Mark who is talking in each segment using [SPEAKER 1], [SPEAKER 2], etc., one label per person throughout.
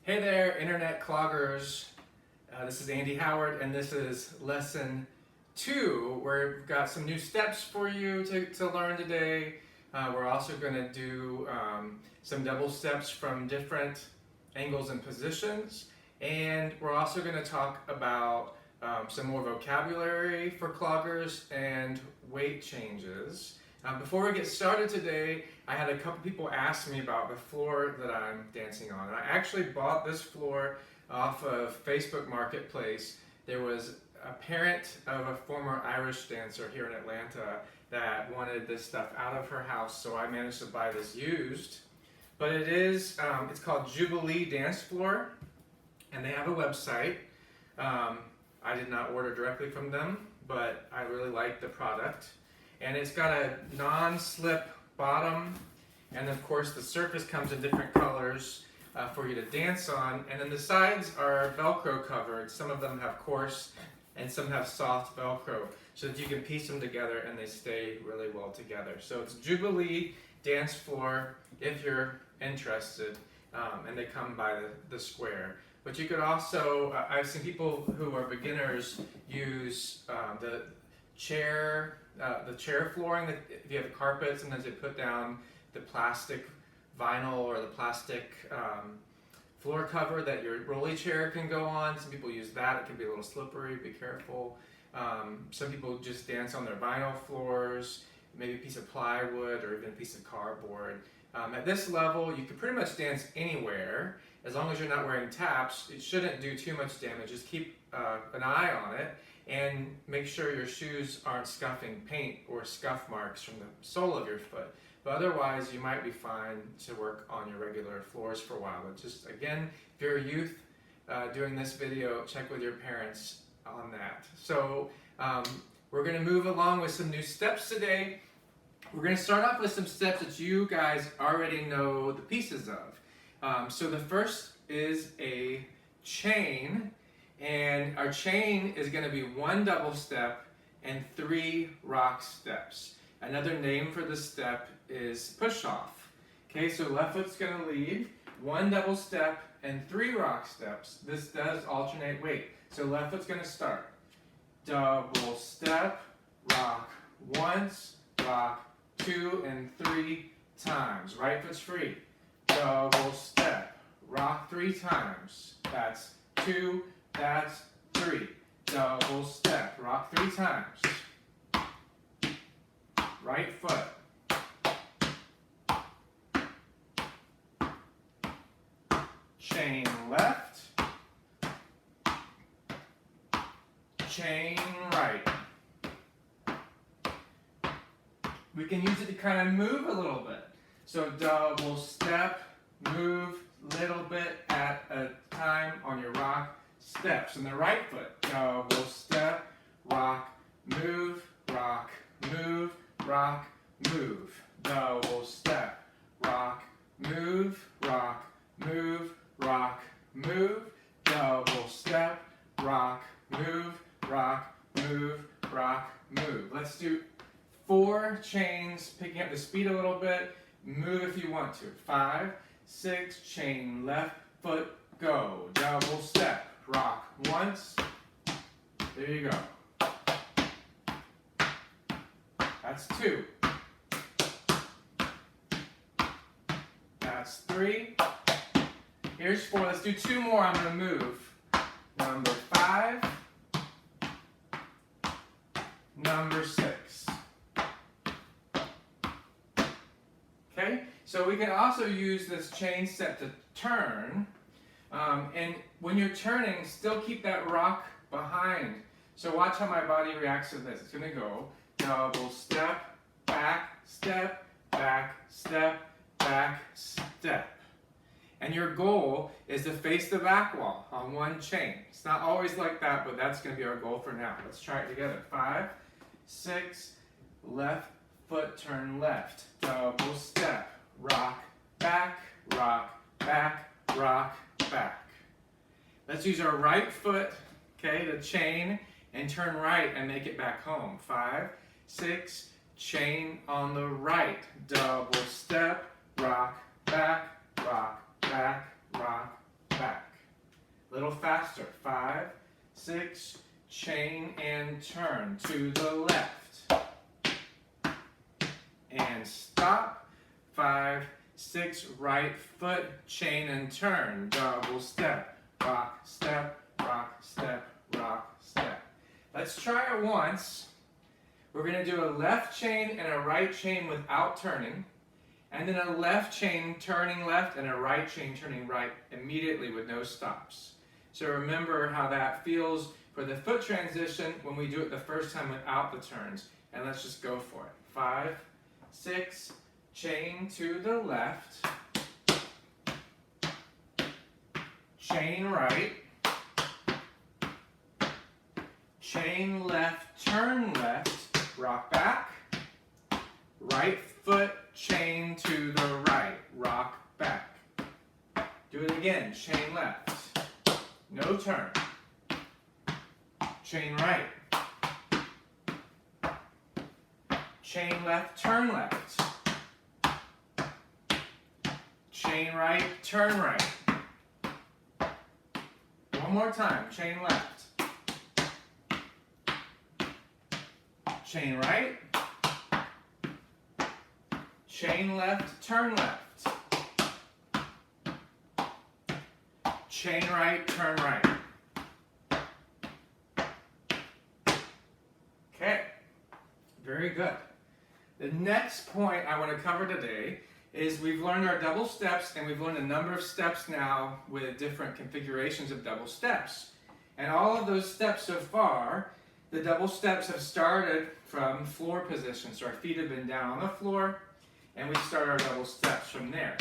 [SPEAKER 1] Hey there, internet cloggers. This is Andy Howard, and this is lesson 2, where we've got some new steps for you to learn today. We're also going to do some double steps from different angles and positions, and we're also going to talk about some more vocabulary for cloggers and weight changes. Before we get started today, I had a couple people ask me about the floor that I'm dancing on. And I actually bought this floor off of Facebook Marketplace. There was a parent of a former Irish dancer here in Atlanta that wanted this stuff out of her house, so I managed to buy this used. But it's called Jubilee Dance Floor, and they have a website. I did not order directly from them, but I really like the product. And it's got a non-slip bottom, and of course the surface comes in different colors for you to dance on, and then the sides are Velcro covered. Some of them have coarse and some have soft Velcro, so that you can piece them together and they stay really well together. So it's Jubilee Dance Floor if you're interested, and they come by the square. But you could also, I've seen people who are beginners use the chair flooring. That if you have a carpet, sometimes they put down the plastic vinyl or the plastic floor cover that your rolly chair can go on. Some people use that. It can be a little slippery, be careful. Some people just dance on their vinyl floors, maybe a piece of plywood or even a piece of cardboard. At this level, you can pretty much dance anywhere. As long as you're not wearing taps, it shouldn't do too much damage. Just keep an eye on it and make sure your shoes aren't scuffing paint or scuff marks from the sole of your foot. But otherwise, you might be fine to work on your regular floors for a while. But just again, if you're a youth doing this video, check with your parents on that. So we're going to move along with some new steps today. We're going to start off with some steps that you guys already know the pieces of. So the first is a chain, and our chain is going to be 1 double step and 3 rock steps. Another name for this step is push off. Okay, so left foot's going to lead, 1 double step and 3 rock steps. This does alternate weight. So left foot's going to start. Double step, rock once, rock 2 and 3 times. Right foot's free. Double step, rock 3 times. That's 2, that's 3. Double step, rock 3 times. Right foot. Chain left. Chain right. We can use it to kind of move a little bit. So double step, move little bit at a time on your rock steps. And the right foot, double step, rock, move, rock, move, rock, move. Double step, rock, move, rock, move, rock, move. Double step, rock, move, rock, move, rock, move. Let's do 4 chains, picking up the speed a little bit. Move if you want to. 5, 6, chain left foot, go. Double step, rock once. There you go. That's 2. That's 3. Here's 4. Let's do 2 more. I'm going to move. Number 5. Number 6. Okay? So we can also use this chain step to turn. And when you're turning, still keep that rock behind. So watch how my body reacts to this. It's going to go double step, back, step, back, step, back, step. And your goal is to face the back wall on 1 chain. It's not always like that, but that's going to be our goal for now. Let's try it together. 5, 6, left foot, turn left. Double step, rock, back, rock, back, rock, back. Let's use our right foot, okay, to chain and turn right and make it back home. 5, 6, chain on the right. Double step, rock, back, rock, back, rock, back. A little faster. 5, 6, chain and turn to the left. And stop. 5, 6, right foot, chain and turn. Double step, rock, step, rock, step, rock, step. Let's try it once. We're going to do a left chain and a right chain without turning. And then a left chain turning left and a right chain turning right immediately with no stops. So remember how that feels for the foot transition when we do it the first time without the turns. And let's just go for it. 5, 6, chain to the left, chain right, chain left, turn left, rock back, right foot, chain to the right, rock back. Do it again, chain left, no turn, chain right, chain left, turn left, chain right, turn right. One more time, chain left, chain right, chain left, turn left, chain right, turn right. Okay, very good. The next point I want to cover today is we've learned our double steps, and we've learned a number of steps now with different configurations of double steps. And all of those steps so far, the double steps have started from floor position. So our feet have been down on the floor, and we start our double steps from there.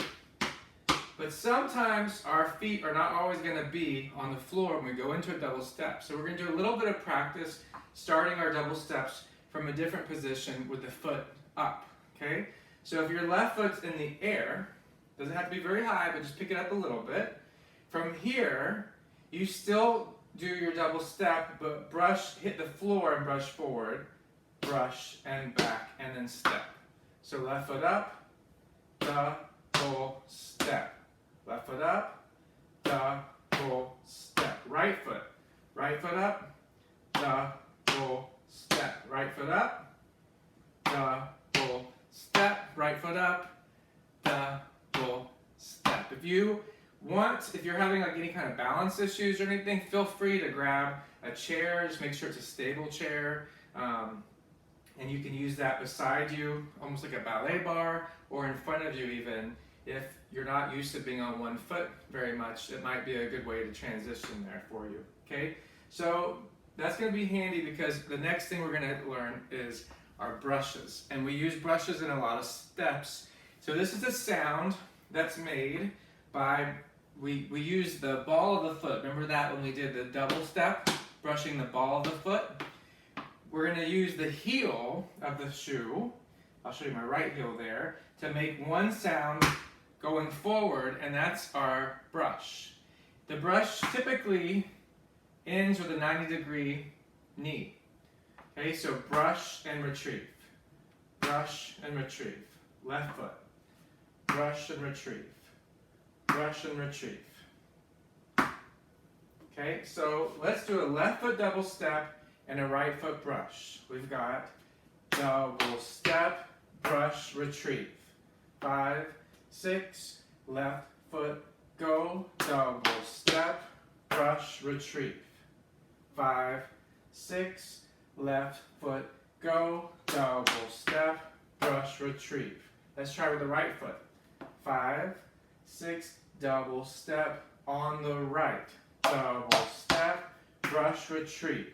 [SPEAKER 1] But sometimes our feet are not always going to be on the floor when we go into a double step. So we're going to do a little bit of practice starting our double steps from a different position with the foot up. Okay? So if your left foot's in the air, doesn't have to be very high, but just pick it up a little bit. From here, you still do your double step, but hit the floor and brush forward, brush and back, and then step. So left foot up, double step. Left foot up, double step. Right foot up, double step. Right foot up, double step. Right foot up, double step. If you're having like any kind of balance issues or anything, feel free to grab a chair. Just make sure it's a stable chair. And you can use that beside you, almost like a ballet bar, or in front of you even. If you're not used to being on one foot very much, it might be a good way to transition there for you. Okay? So that's going to be handy because the next thing we're going to learn is our brushes. And we use brushes in a lot of steps. So this is a sound that's made by, we use the ball of the foot. Remember that when we did the double step, brushing the ball of the foot? We're going to use the heel of the shoe, I'll show you my right heel there, to make one sound going forward, and that's our brush. The brush typically ends with a 90-degree knee. Okay, so brush and retrieve. Brush and retrieve. Left foot. Brush and retrieve. Brush and retrieve. Okay, so let's do a left foot double step and a right foot brush. We've got double step, brush, retrieve. 5, 6, left foot, go, double step, brush, retrieve. 5, 6, left foot, go, double step, brush, retrieve. Let's try with the right foot. 5, 6, double step on the right, double step, brush, retrieve.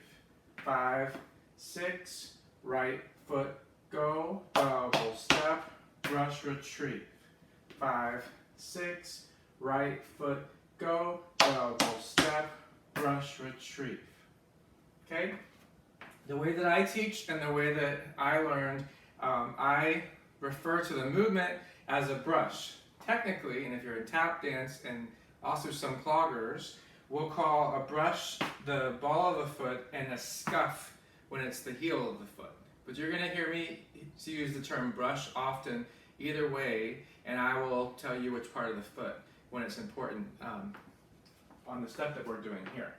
[SPEAKER 1] 5, 6, right foot, go, double step, brush, retrieve. 5, 6, right foot, go, double step, brush, retrieve. Okay? The way that I teach and the way that I learned, I refer to the movement as a brush. Technically, and if you're in tap dance and also some cloggers, we'll call a brush the ball of the foot and a scuff when it's the heel of the foot. But you're going to hear me use the term brush often either way, and I will tell you which part of the foot when it's important on the step that we're doing here.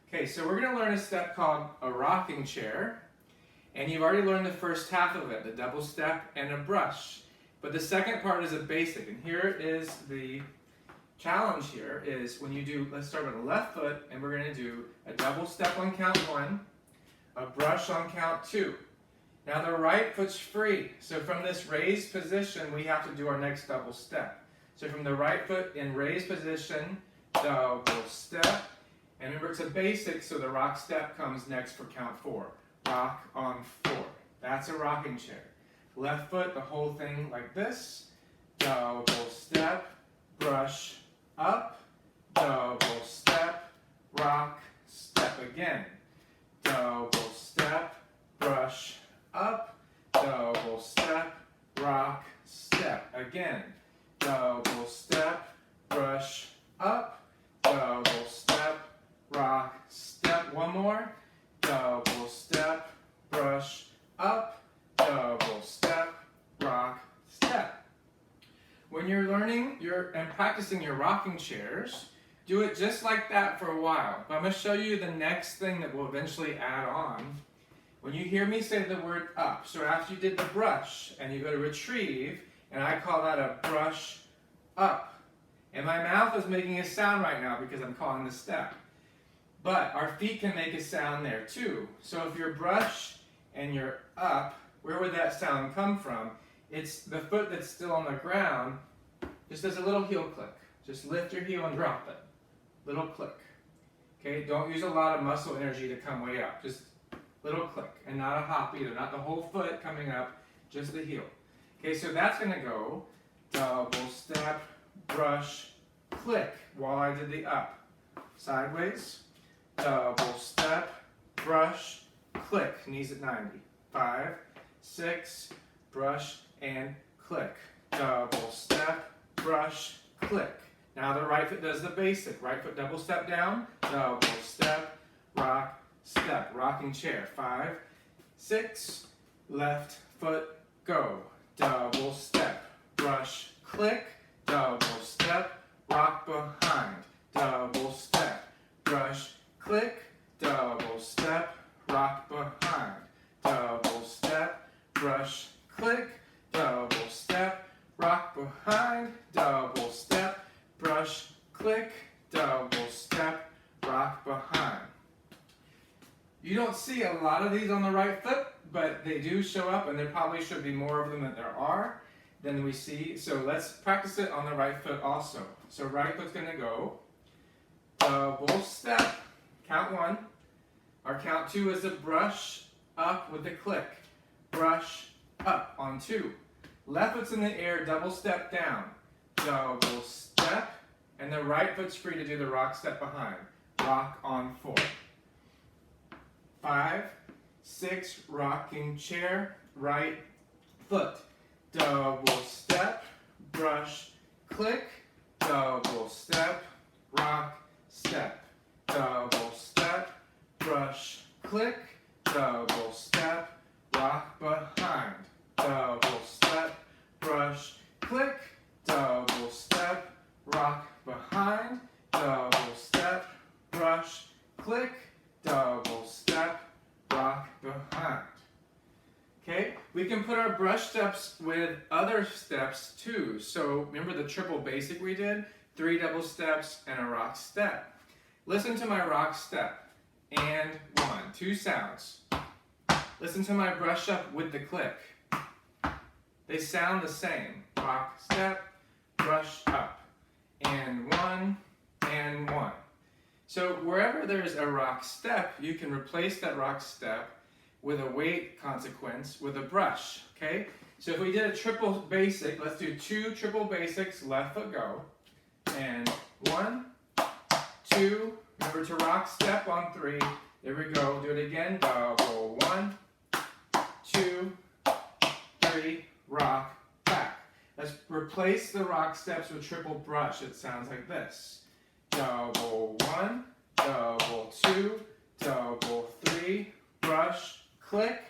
[SPEAKER 1] Okay, so we're going to learn a step called a rocking chair. And you've already learned the first half of it, the double step and a brush. But the second part is a basic. And here is the challenge here is when you do, let's start with the left foot, and we're going to do a double step on count 1, a brush on count 2. Now the right foot's free. So from this raised position, we have to do our next double step. So from the right foot in raised position, double step. And remember, it's a basic, so the rock step comes next for count 4. Rock on 4. That's a rocking chair. Left foot, the whole thing like this. Double step, brush up, double step, rock, step again. Double step, brush up, double step, rock, step again. Double step, brush up, double step, rock, step. One more. Double step, brush up, double step, rock, step. When you're learning and practicing your rocking chairs, do it just like that for a while. But I'm going to show you the next thing that we'll eventually add on. When you hear me say the word up, so after you did the brush and you go to retrieve, and I call that a brush up. And my mouth is making a sound right now because I'm calling the step. But our feet can make a sound there too. So if you're brush and you're up, where would that sound come from? It's the foot that's still on the ground, just does a little heel click. Just lift your heel and drop it. Little click. Okay, don't use a lot of muscle energy to come way up. Just little click, and not a hop either. Not the whole foot coming up, just the heel. Okay, so that's going to go double step, brush, click while I did the up. Sideways. Double step, brush, click, knees at 90. 5, 6, brush, and click. Double step, brush, click. Now the right foot does the basic. Right foot double step down, double step, rock, step. Rocking chair. 5, 6, left foot, go. Double step, brush, click, double step, rock behind. Double step, brush, click, double step, rock behind. Double step, brush, click, double step, rock behind. Double step, brush, click, double step, rock behind. You don't see a lot of these on the right foot, but they do show up, and there probably should be more of them than there are than we see. So let's practice it on the right foot also. So right foot's going to go double step. Count 1. Our count 2 is a brush up with the click. Brush up on 2. Left foot's in the air, double step down. Double step. And the right foot's free to do the rock step behind. Rock on 4. 5, 6, rocking chair, right foot. Double step, brush, click, double step, rock, step. Double step, brush, click, double step, rock behind. Double step, brush, click, double step, rock behind. Double step, brush, click, double step, rock behind. Okay, we can put our brush steps with other steps too. So remember the triple basic we did? 3 double steps and a rock step. Listen to my rock step, and 1, 2 sounds. Listen to my brush up with the click. They sound the same. Rock step, brush up, and 1, and 1. So wherever there's a rock step, you can replace that rock step with a weight consequence with a brush, okay? So if we did a triple basic, let's do 2 triple basics, left foot go, and 1, 2, remember to rock step on 3, there we go, do it again, double, 1, 2, 3, rock, back. Let's replace the rock steps with triple brush, it sounds like this. Double 1, double 2, double 3, brush, click,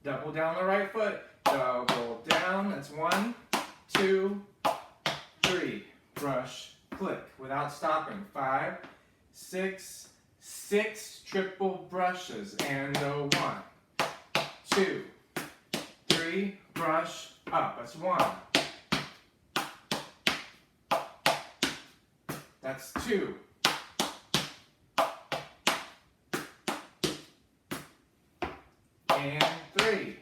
[SPEAKER 1] double down the right foot, double down, that's 1, 2, 3, brush, click, without stopping, 5, 6, 6 triple brushes. And a 1, 2, 3, brush up. That's 1. That's 2. And 3.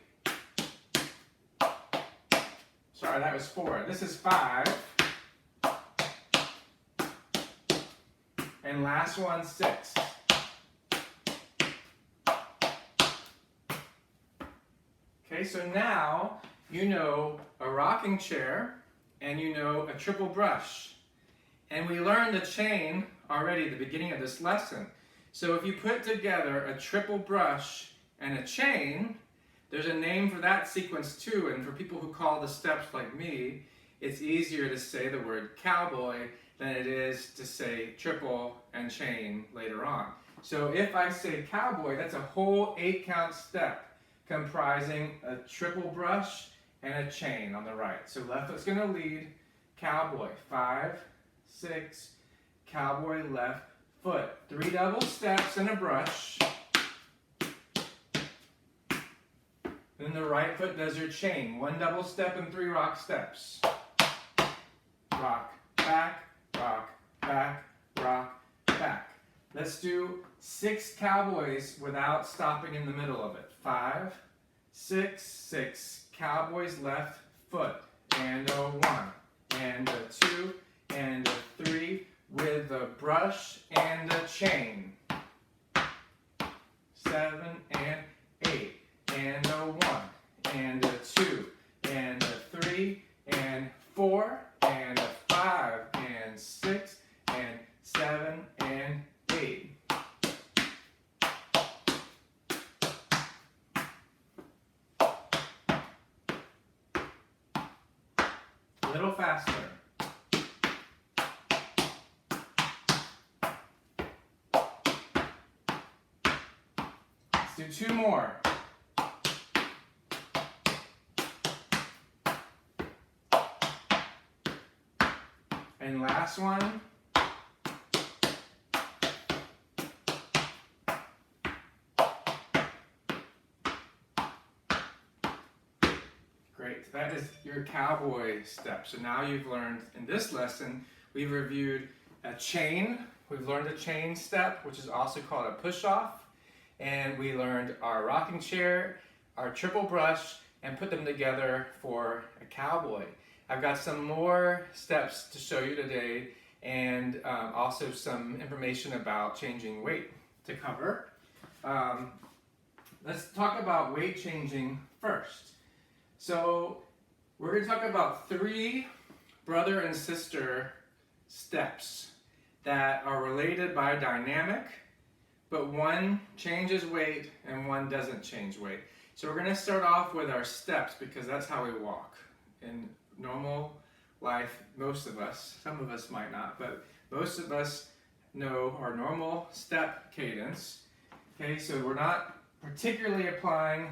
[SPEAKER 1] Sorry, that was 4. This is 5. And last one, 6. Okay, so now you know a rocking chair and you know a triple brush. And we learned a chain already at the beginning of this lesson. So if you put together a triple brush and a chain, there's a name for that sequence too. And for people who call the steps like me, it's easier to say the word cowboy than it is to say triple and chain later on. So if I say cowboy, that's a whole 8-count step comprising a triple brush and a chain on the right. So left foot's going to lead, cowboy, 5, 6, cowboy, left foot. 3 double steps and a brush. Then the right foot does your chain. 1 double step and 3 rock steps. Rock, back, rock, back, rock, back. Let's do 6 cowboys without stopping in the middle of it. 5, 6, 6, cowboys left foot. And a 1, and a 2, and a 3, with a brush and a chain. 7 and 8, and a 1, and a 2, and a 3, and 4, and a 5, and 6, and 7, and 8. A little faster. Let's do 2 more. And last one. Great, that is your cowboy step. So now you've learned, in this lesson, we've reviewed a chain. We've learned a chain step, which is also called a push-off. And we learned our rocking chair, our triple brush, and put them together for a cowboy. I've got some more steps to show you today, and also some information about changing weight to cover. Let's talk about weight changing first. So we're going to talk about 3 brother and sister steps that are related by dynamic, but one changes weight and one doesn't change weight. So we're going to start off with our steps because that's how we walk. In normal life, most of us, some of us might not, but most of us know our normal step cadence. Okay, so we're not particularly applying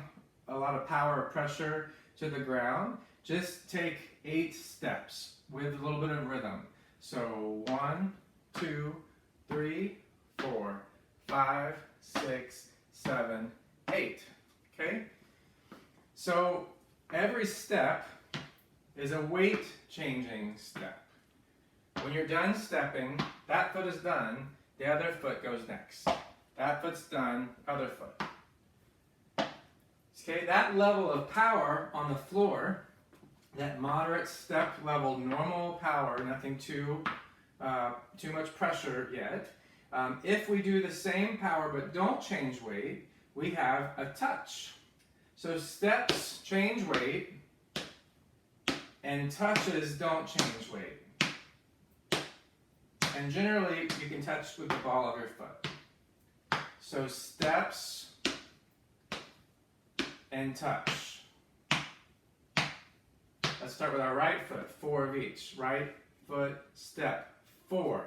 [SPEAKER 1] a lot of power or pressure to the ground. Just take 8 steps with a little bit of rhythm. So 1, 2, 3, 4, 5, 6, 7, 8. Okay? So every step is a weight changing step. When you're done stepping, that foot is done, the other foot goes next. That foot's done, other foot. Okay, that level of power on the floor, that moderate step level, normal power, nothing too much pressure yet. If we do the same power but don't change weight, we have a touch. So steps change weight, and touches don't change weight. And generally, you can touch with the ball of your foot. So steps and touch. Let's start with our right foot, 4 of each. Right foot, step, 4.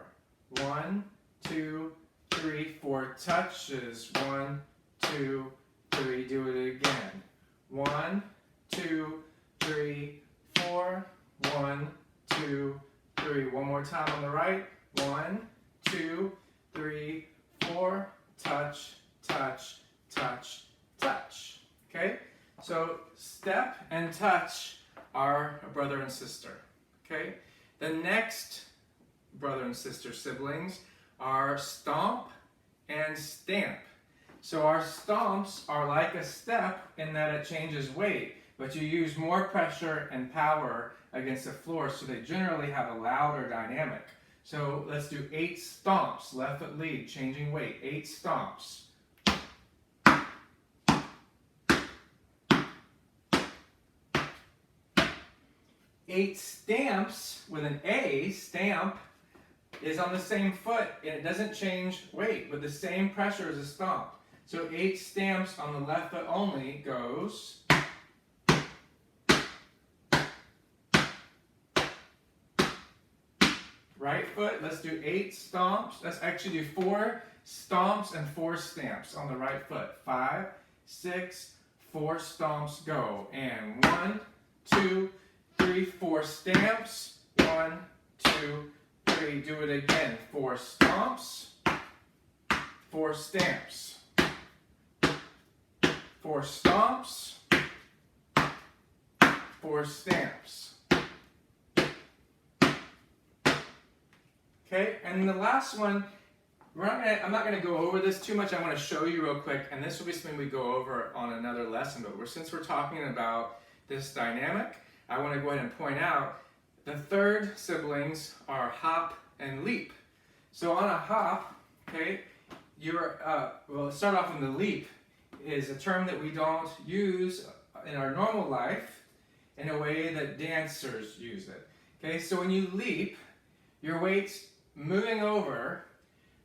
[SPEAKER 1] 1, 2, 3, 4 touches. 1, 2, 3. Do it again. 1, 2, 3, 4. 1, 2, 3. One more time on the right. 1, 2, 3, and touch are a brother and sister. Okay? The next brother and sister siblings are stomp and stamp. So our stomps are like a step in that it changes weight, but you use more pressure and power against the floor, so they generally have a louder dynamic. So let's do 8 stomps, left foot lead, changing weight, 8 stomps. 8 stamps with an A, stamp, is on the same foot and it doesn't change weight with the same pressure as a stomp. So 8 stamps on the left foot only goes. Right foot, let's do 8 stomps. Let's actually do 4 stomps and 4 stamps on the right foot. 5, 6, 4 stomps, go. And 1, 2, 3, 4 stamps. 1, 2, 3. Do it again. 4 stomps, 4 stamps. 4 stomps, 4 stamps. Okay, and the last one, I'm not going to go over this too much. I want to show you real quick, and this will be something we go over on another lesson. But since we're talking about this dynamic, I want to go ahead and point out the third siblings are hop and leap. So on a hop, okay, well, let's start off in the leap. Is a term that we don't use in our normal life in a way that dancers use it. Okay, so when you leap, your weight's moving over,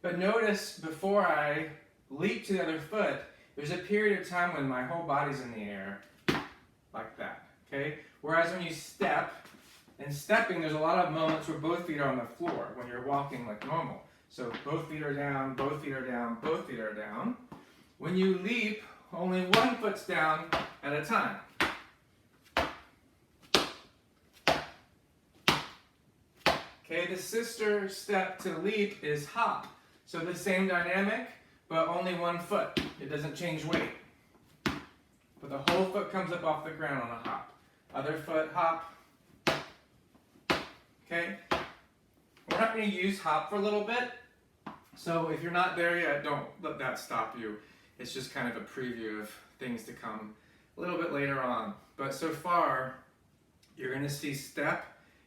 [SPEAKER 1] but notice before I leap to the other foot, there's a period of time when my whole body's in the air, like that, okay? Whereas when you step, and stepping, there's a lot of moments where both feet are on the floor, when you're walking like normal. So both feet are down, both feet are down, both feet are down. When you leap, only one foot's down at a time. Okay, the sister step to leap is hop. So the same dynamic, but only one foot. It doesn't change weight. But the whole foot comes up off the ground on a hop. Other foot, hop. Okay? We're not going to use hop for a little bit. So if you're not there yet, don't let that stop you. It's just kind of a preview of things to come a little bit later on. But so far, you're going to see step,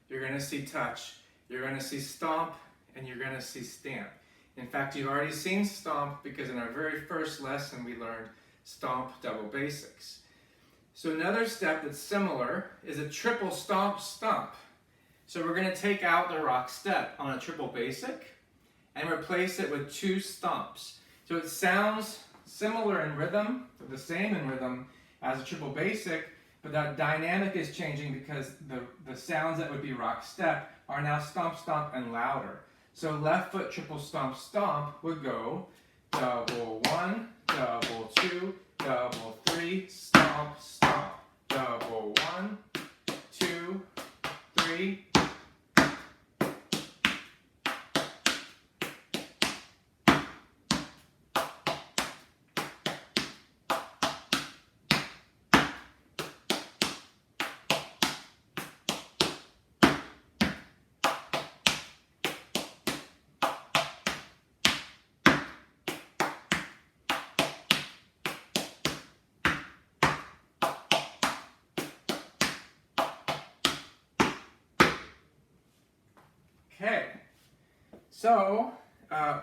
[SPEAKER 1] you're going to see touch, you're going to see stomp, and you're going to see stamp. In fact, you've already seen stomp because in our very first lesson we learned stomp double basics. So another step that's similar is a triple stomp stomp. So we're going to take out the rock step on a triple basic and replace it with 2 stomps. So it sounds similar in rhythm, or the same in rhythm as a triple basic, but that dynamic is changing because the sounds that would be rock step are now stomp, stomp, and louder. So left foot triple stomp, stomp would go double 1, double 2, double 3, stomp, stomp, double 1, 2, 3. Okay, so a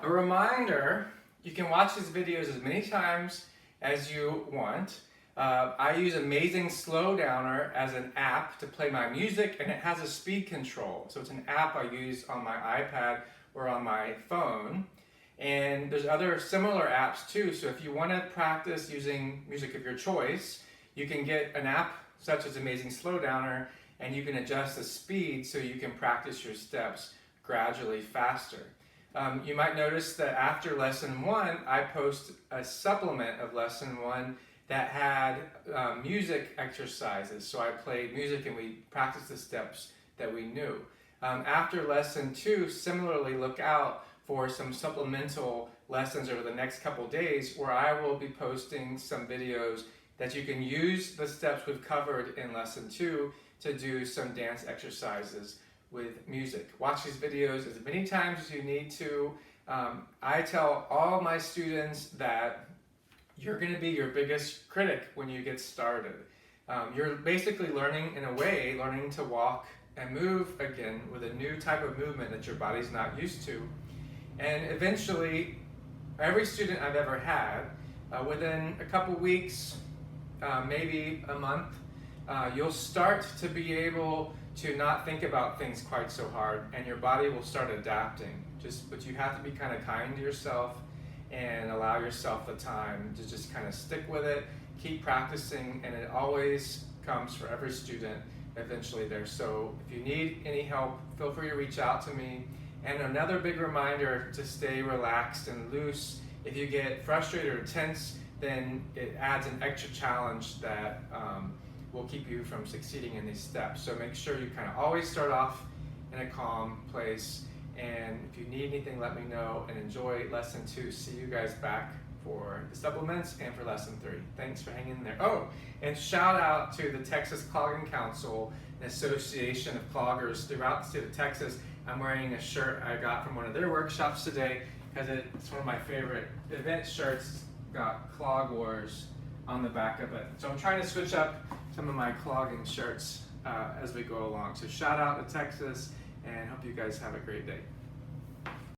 [SPEAKER 1] reminder, you can watch these videos as many times as you want. I use Amazing Slowdowner as an app to play my music, and it has a speed control. So it's an app I use on my iPad or on my phone. And there's other similar apps too, so if you want to practice using music of your choice, you can get an app such as Amazing Slowdowner, and you can adjust the speed so you can practice your steps gradually faster. You might notice that after lesson 1, I post a supplement of lesson 1 that had music exercises. So I played music and we practiced the steps that we knew. After lesson 2, similarly look out for some supplemental lessons over the next couple days where I will be posting some videos that you can use the steps we've covered in lesson 2 to do some dance exercises with music. Watch these videos as many times as you need to. I tell all my students that you're going to be your biggest critic when you get started. You're basically learning, in a way, learning to walk and move again with a new type of movement that your body's not used to. And eventually, every student I've ever had, within a couple weeks, maybe a month, you'll start to be able to not think about things quite so hard, and your body will start adapting. But you have to be kind of kind to yourself and allow yourself the time to just kind of stick with it, keep practicing, and it always comes for every student eventually there. So if you need any help, feel free to reach out to me. And another big reminder to stay relaxed and loose. If you get frustrated or tense, then it adds an extra challenge that will keep you from succeeding in these steps. So make sure you kind of always start off in a calm place. And if you need anything, let me know, and enjoy lesson 2. See you guys back for the supplements and for lesson 3. Thanks for hanging in there. Oh, and shout out to the Texas Clogging Council, an association of cloggers throughout the state of Texas. I'm wearing a shirt I got from one of their workshops today because it's one of my favorite event shirts. Got Clog Wars on the back of it. So I'm trying to switch up some of my clogging shirts as we go along. So shout out to Texas, and hope you guys have a great day.